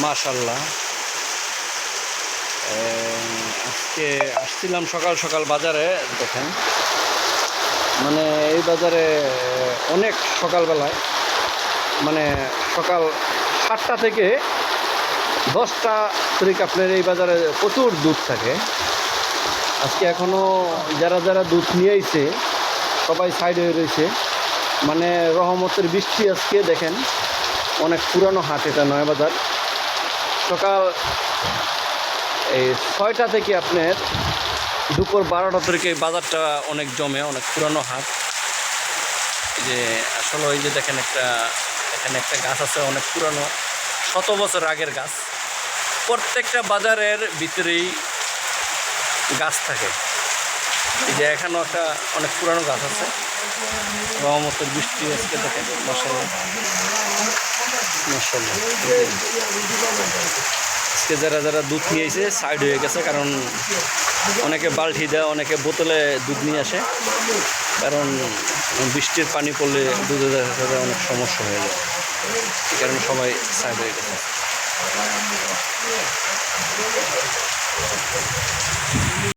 মাশাল্লাহ। আজকে আসছিলাম সকাল সকাল বাজারে। দেখেন, মানে এই বাজারে অনেক সকালবেলায়, মানে সকাল 7টা থেকে 10টা তারিখ আপনার এই বাজারে প্রচুর দুধ থাকে। আজকে এখনও যারা যারা দুধ নিয়ে আইছে সবাই সাইড হয়ে রয়েছে। মানে রহমতের বৃষ্টি আজকে। দেখেন, অনেক পুরানো হাট এটা, নয় বাজার। সকাল এই 6টা থেকে আপনার দুপুর 12টা থেকে এই বাজারটা অনেক জমে, অনেক পুরানো হাট। যে আসলে ওই যে দেখেন, এখানে একটা গাছ আছে, অনেক পুরানো, 100 বছর আগের গাছ। প্রত্যেকটা বাজারের ভিতরেই গাছ থাকে। এই যে এখানেও একটা অনেক পুরানো গাছ আছে। রহমতের বৃষ্টি আজকে দেখেন, মাশাআল্লাহ মাশাআল্লাহ। আজকে যারা যারা দুধ নিয়ে এসে সাইড হয়ে গেছে, কারণ অনেকে বালতি দেয়, অনেকে বোতলে দুধ নিয়ে আসে। কারণ বৃষ্টির পানি পড়লে দুধের সাথে অনেক সমস্যা হয়ে যায়, এই কারণে সবাই সাইড হয়ে গেছে।